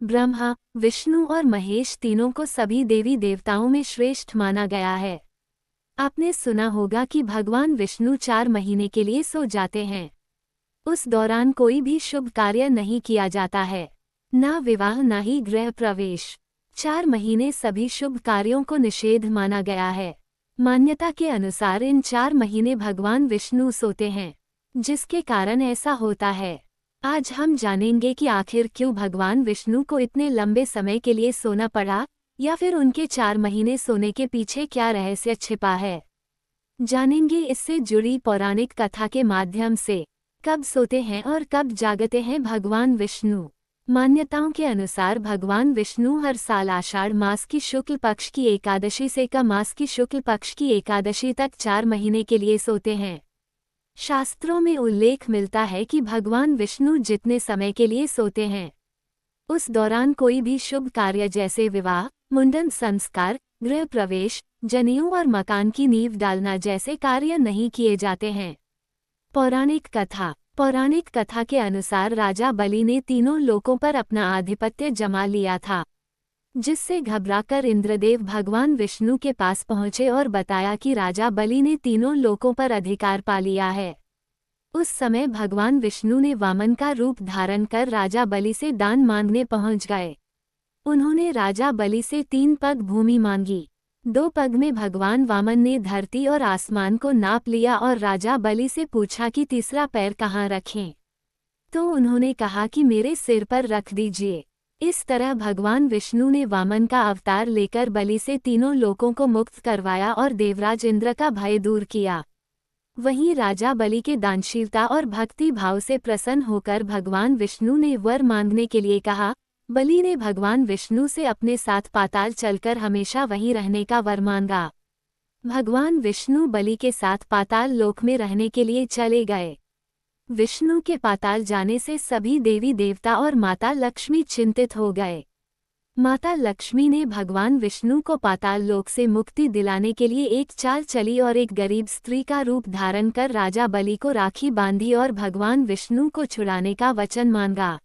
ब्रह्मा, विष्णु और महेश तीनों को सभी देवी देवताओं में श्रेष्ठ माना गया है। आपने सुना होगा कि भगवान विष्णु 4 महीने के लिए सो जाते हैं। उस दौरान कोई भी शुभ कार्य नहीं किया जाता है, न विवाह न ही गृह प्रवेश। 4 महीने सभी शुभ कार्यों को निषेध माना गया है। मान्यता के अनुसार इन 4 महीने भगवान विष्णु सोते हैं, जिसके कारण ऐसा होता है। आज हम जानेंगे कि आखिर क्यों भगवान विष्णु को इतने लंबे समय के लिए सोना पड़ा, या फिर उनके 4 महीने सोने के पीछे क्या रहस्य छिपा है। जानेंगे इससे जुड़ी पौराणिक कथा के माध्यम से। कब सोते हैं और कब जागते हैं भगवान विष्णु। मान्यताओं के अनुसार भगवान विष्णु हर साल आषाढ़ मास की शुक्ल पक्ष की एकादशी से का मास की शुक्ल पक्ष की एकादशी तक 4 महीने के लिए सोते हैं। शास्त्रों में उल्लेख मिलता है कि भगवान विष्णु जितने समय के लिए सोते हैं, उस दौरान कोई भी शुभ कार्य जैसे विवाह, मुंडन संस्कार, गृह प्रवेश, जनेऊ और मकान की नींव डालना जैसे कार्य नहीं किए जाते हैं। पौराणिक कथा के अनुसार राजा बलि ने तीनों लोकों पर अपना आधिपत्य जमा लिया था, जिससे घबराकर इंद्रदेव भगवान विष्णु के पास पहुंचे और बताया कि राजा बलि ने तीनों लोकों पर अधिकार पा लिया है। उस समय भगवान विष्णु ने वामन का रूप धारण कर राजा बलि से दान मांगने पहुंच गए। उन्होंने राजा बलि से 3 पग भूमि मांगी। 2 पग में भगवान वामन ने धरती और आसमान को नाप लिया और राजा बलि से पूछा कि तीसरा पैर कहाँ रखें, तो उन्होंने कहा कि मेरे सिर पर रख दीजिए। इस तरह भगवान विष्णु ने वामन का अवतार लेकर बलि से तीनों लोकों को मुक्त करवाया और देवराज इंद्र का भय दूर किया। वहीं राजा बलि के दानशीलता और भक्ति भाव से प्रसन्न होकर भगवान विष्णु ने वर मांगने के लिए कहा। बलि ने भगवान विष्णु से अपने साथ पाताल चलकर हमेशा वहीं रहने का वर मांगा। भगवान विष्णु बलि के साथ पाताल लोक में रहने के लिए चले गए। विष्णु के पाताल जाने से सभी देवी देवता और माता लक्ष्मी चिंतित हो गए। माता लक्ष्मी ने भगवान विष्णु को पाताल लोक से मुक्ति दिलाने के लिए एक चाल चली और एक गरीब स्त्री का रूप धारण कर राजा बलि को राखी बांधी और भगवान विष्णु को छुड़ाने का वचन मांगा।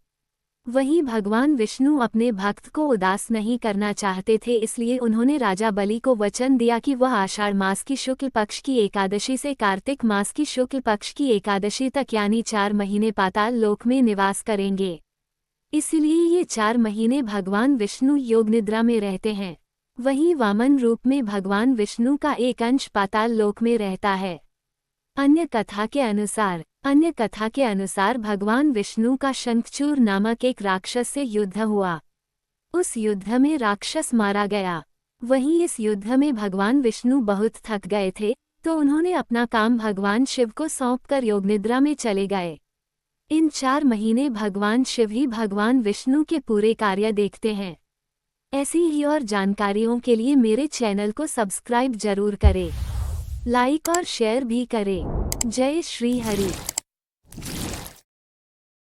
वहीं भगवान विष्णु अपने भक्त को उदास नहीं करना चाहते थे, इसलिए उन्होंने राजा बलि को वचन दिया कि वह आषाढ़ मास की शुक्ल पक्ष की एकादशी से कार्तिक मास की शुक्ल पक्ष की एकादशी तक यानी 4 महीने पाताल लोक में निवास करेंगे। इसलिए ये 4 महीने भगवान विष्णु योग निद्रा में रहते हैं। वहीं वामन रूप में भगवान विष्णु का एक अंश पाताल लोक में रहता है। अन्य कथा के अनुसार भगवान विष्णु का शंखचूर नामक एक राक्षस से युद्ध हुआ। उस युद्ध में राक्षस मारा गया। वहीं इस युद्ध में भगवान विष्णु बहुत थक गए थे, तो उन्होंने अपना काम भगवान शिव को सौंपकर योग निद्रा में चले गए। इन 4 महीने भगवान शिव ही भगवान विष्णु के पूरे कार्य देखते हैं। ऐसी ही और जानकारियों के लिए मेरे चैनल को सब्सक्राइब जरूर करें, लाइक और शेयर भी करें। जय श्री हरि।